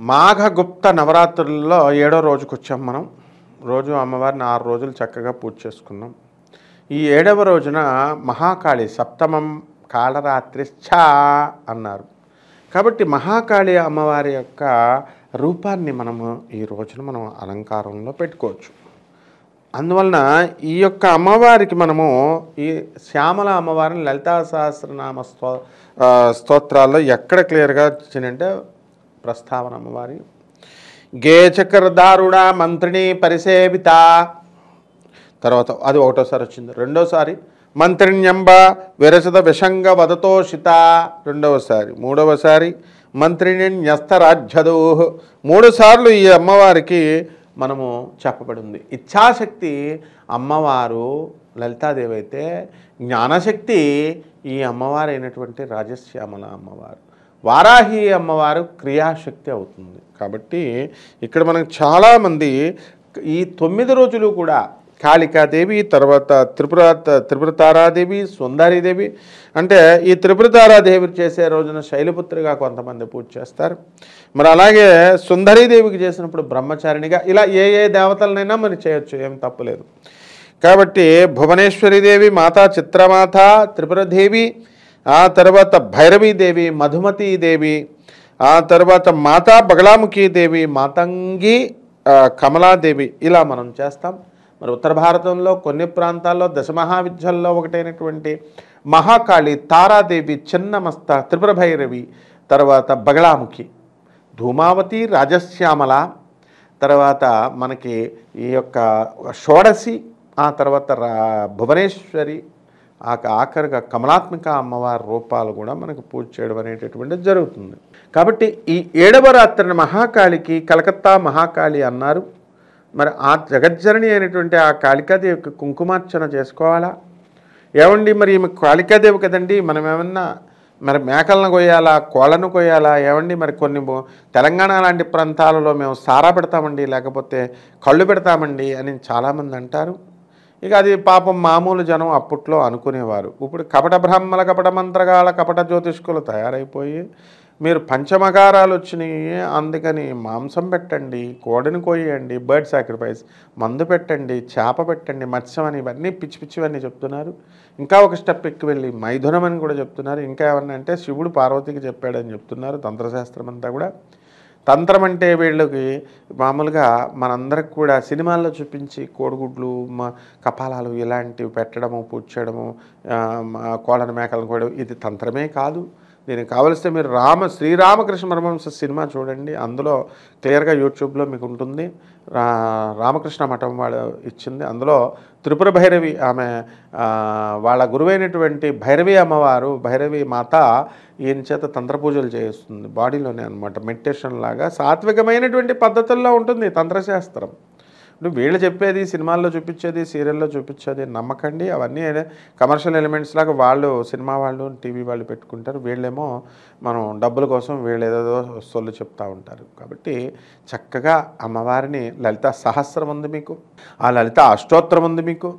మాఘగుప్త నవరాత్రుల్లో 7వ రోజుకు వచ్చాం మనం. రోజు అమ్మవారిని 6 రోజులు చక్కగా పూజ చేసుకున్నాం. ఈ 7వ రోజున మహాకాళి సప్తమం కాళరాత్రిశ్చ అన్నారు. కాబట్టి మహాకాళి అమ్మవారి యొక్క రూపాన్ని మనము ఈ రోజున మనం అలంకారంలో పెట్టుకోవచ్చు. అందువలన ఈ యొక్క అమ్మవారికి మనము ఈ శ్యామల అమ్మవారిని లలితా సహస్రనామ స్తోత్రాల్లో ఎక్కడ క్లియర్గా వచ్చిందంటే ప్రస్తావన అమ్మవారి గేచకర దారుణ మంత్రిని పరిసేవిత, తర్వాత అది ఒకటోసారి వచ్చింది. రెండోసారి మంత్రిణ్యంబ విరసద విషంగ వదతోషిత, రెండవసారి. మూడవసారి మంత్రిని న్యస్తరాజ్యదు. 3 సార్లు ఈ అమ్మవారికి మనము చెప్పబడింది. ఇచ్ఛాశక్తి అమ్మవారు లలితాదేవి అయితే, జ్ఞానశక్తి ఈ అమ్మవారు అయినటువంటి రాజశ్యామల అమ్మవారు, వారాహి అమ్మవారు క్రియాశక్తి అవుతుంది. కాబట్టి ఇక్కడ చాలామంది ఈ 9 రోజులు కూడా కాళికాదేవి, తర్వాత త్రిపురతారాదేవి, సుందరీదేవి, అంటే ఈ త్రిపురతారాదేవి చేసే రోజున శైలపుత్రిగా కొంతమంది పూజ చేస్తారు. మరి అలాగే సుందరీదేవికి చేసినప్పుడు బ్రహ్మచారిణిగా, ఇలా ఏ దేవతలనైనా మరి చేయొచ్చు, ఏం తప్పులేదు. కాబట్టి భువనేశ్వరీదేవి, మాతా చిత్రమాత, త్రిపురదేవి, ఆ తర్వాత భైరవీదేవి, మధుమతీదేవి, ఆ తర్వాత మాతా బగళాముఖీదేవి, మాతంగి కమలాదేవి, ఇలా మనం చేస్తాం. మరి ఉత్తర భారతంలో కొన్ని ప్రాంతాల్లో దశమహావిద్యల్లో ఒకటైనటువంటి మహాకాళి, తారాదేవి, చిన్నమస్త, త్రిపుర భైరవి, తర్వాత బగళాముఖి, ధూమావతి, రాజశ్యామల, తర్వాత మనకి ఈ యొక్క షోడశి, ఆ తర్వాత భువనేశ్వరి, ఆఖరిగా కమలాత్మిక అమ్మవారి రూపాలు కూడా మనకు పూజ చేయడం అనేటటువంటిది జరుగుతుంది. కాబట్టి ఈ 7వ రాత్రిని మహాకాళికి కలకత్తా మహాకాళి అన్నారు. మరి ఆ జగజ్జనని అయినటువంటి ఆ కాళికాదేవికి కుంకుమార్చన చేసుకోవాలా? ఏమండి మరి ఈమె కాళికాదేవి కదండి, మనం ఏమన్నా మరి మేకలను కొయ్యాలా, కోళ్ళను కొయ్యాలా? ఏమండి మరి కొన్ని తెలంగాణ లాంటి ప్రాంతాలలో మేము సారా పెడతామండి, లేకపోతే కళ్ళు పెడతామండి అని చాలామంది అంటారు. ఇక అది పాపం మామూలు జనం అప్పట్లో అనుకునేవారు. ఇప్పుడు కపట బ్రాహ్మణ, కపట మంత్రగాల, కపట జ్యోతిష్కులు తయారైపోయి మీరు పంచమకారాలు వచ్చినాయి, అందుకని మాంసం పెట్టండి, కోడిని కోయండి, బర్డ్ సాక్రిఫైస్, మందు పెట్టండి, చేప పెట్టండి, మత్స్యం అని, ఇవన్నీ పిచ్చి పిచ్చివన్నీ చెప్తున్నారు. ఇంకా ఒక స్టెప్ ఎక్కువ వెళ్ళి మైథునం అని కూడా చెప్తున్నారు. ఇంకా ఏమన్నా అంటే శివుడు పార్వతికి చెప్పాడని చెప్తున్నారు. తంత్రశాస్త్రం అంతా కూడా. తంత్రం అంటే వీళ్ళకి మామూలుగా మనందరికి కూడా సినిమాల్లో చూపించి కోడిగుడ్లు, కపాలాలు ఇలాంటివి పెట్టడము, పూజ చేయడము, కోళ్ళను మేకలను కోయడం, ఇది తంత్రమే కాదు. దీనికి కావలిస్తే మీరు శ్రీరామకృష్ణ పరమహంస సినిమా చూడండి, అందులో క్లియర్గా యూట్యూబ్లో మీకు ఉంటుంది. రామకృష్ణ మఠం వాళ్ళు ఇచ్చింది. అందులో త్రిపుర భైరవి, ఆమె వాళ్ళ గురువైనటువంటి భైరవి అమ్మవారు, భైరవి మాత ఈయన చేత తంత్రపూజలు చేస్తుంది బాడీలోనే అనమాట. మెడిటేషన్ లాగా సాత్వికమైనటువంటి పద్ధతుల్లో ఉంటుంది తంత్రశాస్త్రం. ఇప్పుడు వీళ్ళు చెప్పేది, సినిమాల్లో చూపించేది, సీరియల్లో చూపించేది నమ్మకండి. అవన్నీ కమర్షియల్ ఎలిమెంట్స్ లాగా వాళ్ళు, సినిమా వాళ్ళు, టీవీ వాళ్ళు పెట్టుకుంటారు. వీళ్ళేమో మనం డబ్బుల కోసం వీళ్ళు ఏదేదో సొల్లు చెప్తూ ఉంటారు. కాబట్టి చక్కగా అమ్మవారిని లలిత సహస్రం ఉంది మీకు, ఆ లలిత అష్టోత్తరం ఉంది మీకు,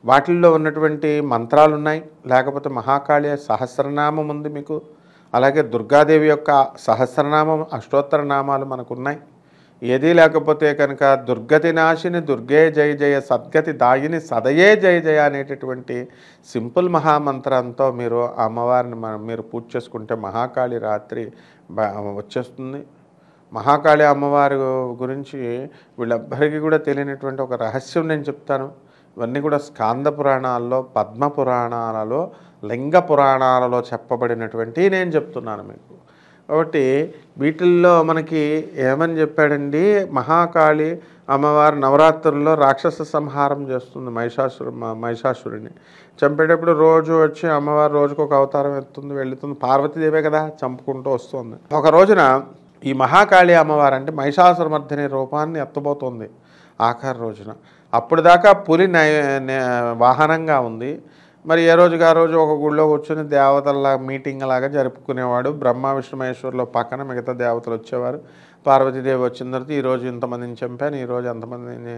వాటిల్లో ఉన్నటువంటి మంత్రాలు ఉన్నాయి. లేకపోతే మహాకాళి సహస్రనామం ఉంది మీకు, అలాగే దుర్గాదేవి యొక్క సహస్రనామం, అష్టోత్తర నామాలు మనకున్నాయి. ఏదీ లేకపోతే కనుక దుర్గతి నాశిని దుర్గే జయ జయ, సద్గతి దాయిని సదయే జయ జయ అనేటటువంటి సింపుల్ మహామంత్రంతో మీరు అమ్మవారిని మీరు పూజ చేసుకుంటే మహాకాళి రాత్రి వచ్చేస్తుంది. మహాకాళి అమ్మవారి గురించి వీళ్ళెవ్వరికీ కూడా తెలియనటువంటి ఒక రహస్యం నేను చెప్తాను. ఇవన్నీ కూడా స్కాంద పురాణాల్లో, పద్మ పురాణాలలో, లింగ పురాణాలలో చెప్పబడినటువంటి నేను చెప్తున్నాను మీకు. కాబట్టి వీటిల్లో మనకి ఏమని చెప్పాడండి, మహాకాళి అమ్మవారు నవరాత్రుల్లో రాక్షస సంహారం చేస్తుంది. మహిషాసురుని చంపేటప్పుడు రోజు వచ్చి అమ్మవారు రోజుకు ఒక అవతారం ఎత్తుంది, వెళుతుంది. పార్వతీదేవే కదా చంపుకుంటూ వస్తుంది. ఒక రోజున ఈ మహాకాళి అమ్మవారు అంటే మహిషాసురమర్దిని రూపాన్ని ఎత్తబోతోంది ఆఖరి రోజున. అప్పుడు దాకా పులి వాహనంగా ఉంది. మరి ఏ రోజుగా రోజు ఒక గుళ్ళో కూర్చొని దేవతల మీటింగ్ లాగా జరుపుకునేవాడు. బ్రహ్మ విష్ణు మహేశ్వరులో పక్కన మిగతా దేవతలు వచ్చేవారు. పార్వతీదేవి వచ్చిన తర్వాత ఈరోజు ఇంతమందిని చంపాను, ఈరోజు ఎంతమందిని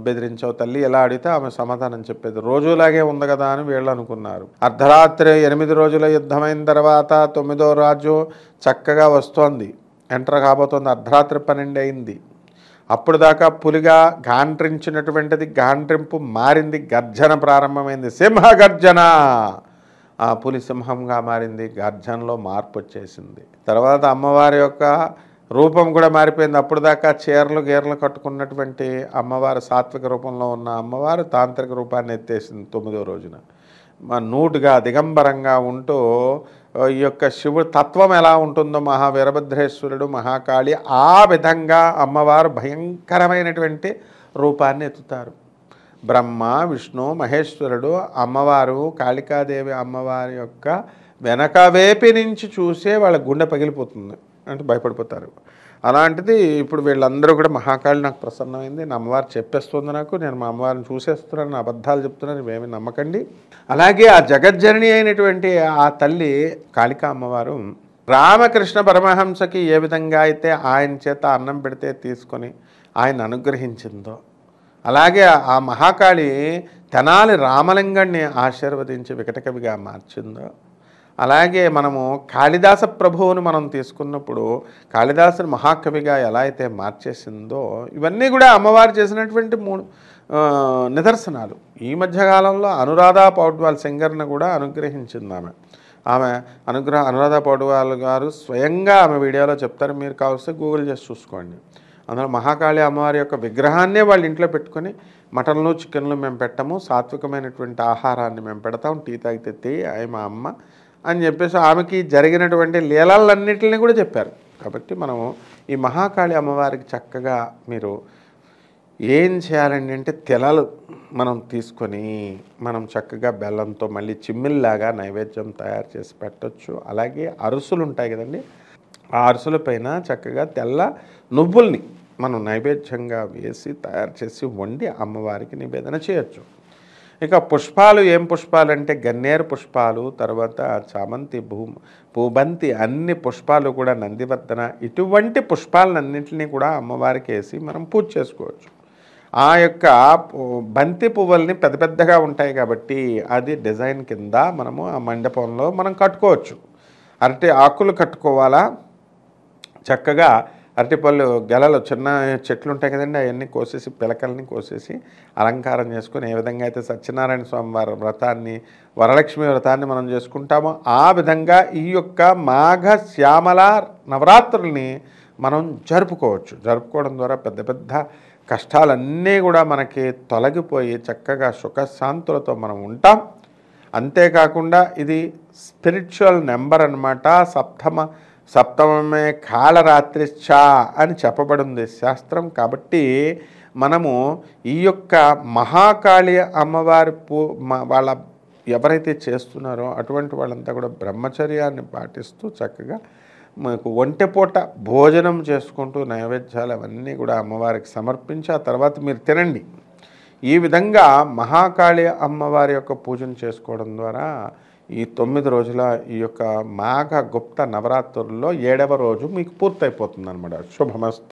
బెదిరించావు తల్లి, ఎలా అడిగితే ఆమె సమాధానం చెప్పేది. రోజులాగే ఉంది కదా అని వీళ్ళు అనుకున్నారు. అర్ధరాత్రి 8 రోజుల యుద్ధమైన తర్వాత 9వ రోజు చక్కగా వస్తోంది. ఎంటర్ కాబోతోంది. అర్ధరాత్రి 12 అయింది. అప్పుడు దాకా పులిగా గాండ్రించినటువంటిది గాండ్రింపు మారింది, గర్జన ప్రారంభమైంది. సింహ గర్జన. ఆ పులి సింహంగా మారింది, గర్జనలో మార్పు వచ్చేసింది. తర్వాత అమ్మవారి యొక్క రూపం కూడా మారిపోయింది. అప్పుడు దాకా చీరలు గీరలు కట్టుకున్నటువంటి అమ్మవారు, సాత్విక రూపంలో ఉన్న అమ్మవారు తాంత్రిక రూపాన్ని ఎత్తేసింది 9వ రోజున. నూటుగా దిగంబరంగా ఉంటూ ఈ యొక్క శివుడు తత్వం ఎలా ఉంటుందో మహావీరభద్రేశ్వరుడు, మహాకాళి ఆ విధంగా అమ్మవారు భయంకరమైనటువంటి రూపాన్ని ఎత్తుతారు. బ్రహ్మ, విష్ణు, మహేశ్వరుడు, అమ్మవారు కాళికాదేవి అమ్మవారి యొక్క వెనక వేపి నుంచి చూసే వాళ్ళ గుండె పగిలిపోతుంది, అంటే భయపడిపోతారు. అలాంటిది ఇప్పుడు వీళ్ళందరూ కూడా మహాకాళి నాకు ప్రసన్నమైంది, నా అమ్మవారు చెప్పేస్తుంది నాకు, నేను మా అమ్మవారిని చూసేస్తున్నాను, అబద్ధాలు చెప్తున్నాను, ఇవేమీ నమ్మకండి. అలాగే ఆ జగజ్జనని అయినటువంటి ఆ తల్లి కాళికా అమ్మవారు రామకృష్ణ పరమహంసకి ఏ విధంగా అయితే ఆయన చేత అన్నం పెడితే తీసుకొని ఆయన అనుగ్రహించిందో, అలాగే ఆ మహాకాళి తెనాలి రామలింగాన్ని ఆశీర్వదించి వికటకవిగా మార్చిందో, అలాగే మనము కాళిదాస ప్రభువును మనం తీసుకున్నప్పుడు కాళిదాసుని మహాకవిగా ఎలా అయితే మార్చేసిందో, ఇవన్నీ కూడా అమ్మవారు చేసినటువంటి 3 నిదర్శనాలు. ఈ మధ్యకాలంలో అనురాధ పౌడ్వాల్ సింగర్ను కూడా అనుగ్రహించింది ఆమె అనురాధ పౌడ్వాల్ గారు స్వయంగా ఆమె వీడియోలో చెప్తారు, మీరు కావస్తే గూగుల్ చేసి చూసుకోండి. అందులో మహాకాళి అమ్మవారి యొక్క విగ్రహాన్నే వాళ్ళ ఇంట్లో పెట్టుకొని మటన్లు చికెన్లు మేము పెట్టము, సాత్వికమైనటువంటి ఆహారాన్ని మేము పెడతాం, టీ తాగితే టీ అవి మా అమ్మ అని చెప్పేసి ఆమెకి జరిగినటువంటి లీలలన్నింటినీ కూడా చెప్పారు. కాబట్టి మనము ఈ మహాకాళి అమ్మవారికి చక్కగా మీరు ఏం చేయాలండి అంటే తెలలు మనం తీసుకొని మనం చక్కగా బెల్లంతో మళ్ళీ చిమ్మిల్లాగా నైవేద్యం తయారు చేసి పెట్టచ్చు. అలాగే అరుసులు ఉంటాయి కదండి, ఆ అరుసుల పైన చక్కగా తెల్ల నువ్వుల్ని మనం నైవేద్యంగా వేసి తయారు చేసి వండి అమ్మవారికి నివేదన చేయొచ్చు. ఇక పుష్పాలు ఏం పుష్పాలు అంటే గన్నేరు పుష్పాలు, తర్వాత చామంతి, పూబంతి, అన్ని పుష్పాలు కూడా నందివర్ధన, ఇటువంటి పుష్పాలన్నింటినీ కూడా అమ్మవారికి వేసి మనం పూజ చేసుకోవచ్చు. ఆ యొక్క బంతి పువ్వుల్ని పెద్ద పెద్దగా ఉంటాయి కాబట్టి అది డిజైన్ కింద మనము ఆ మండపంలో మనం కట్టుకోవచ్చు. అరటి ఆకులు కట్టుకోవాలా, చక్కగా అరటిపళ్ళు గెలలు చిన్న చెట్లు ఉంటాయి కదండి, అవన్నీ కోసేసి పిలకల్ని కోసేసి అలంకారం చేసుకొని ఏ విధంగా అయితే సత్యనారాయణ స్వామి వారి వ్రతాన్ని, వరలక్ష్మి వ్రతాన్ని మనం చేసుకుంటామో ఆ విధంగా ఈ యొక్క మాఘ శ్యామల నవరాత్రుల్ని మనం జరుపుకోవచ్చు. జరుపుకోవడం ద్వారా పెద్ద పెద్ద కష్టాలన్నీ కూడా మనకి తొలగిపోయి చక్కగా సుఖశాంతులతో మనం ఉంటాం. అంతేకాకుండా ఇది స్పిరిచువల్ నెంబర్ అన్నమాట. సప్తమమే కాళరాత్రిశ్చ అని చెప్పబడింది శాస్త్రం. కాబట్టి మనము ఈ యొక్క మహాకాళి అమ్మవారి వాళ్ళ ఎవరైతే చేస్తున్నారో అటువంటి వాళ్ళంతా కూడా బ్రహ్మచర్యాన్ని పాటిస్తూ చక్కగా మనకు ఒంటెపూట భోజనం చేసుకుంటూ నైవేద్యాలు అవన్నీ కూడా అమ్మవారికి సమర్పించి ఆ తర్వాత మీరు తినండి. ఈ విధంగా మహాకాళి అమ్మవారి యొక్క పూజను చేసుకోవడం ద్వారా ఈ 9 రోజుల ఈ యొక్క మాఘ గుప్త నవరాత్రుల్లో 7వ రోజు మీకు పూర్తయిపోతుంది అన్నమాట. శుభమస్తు.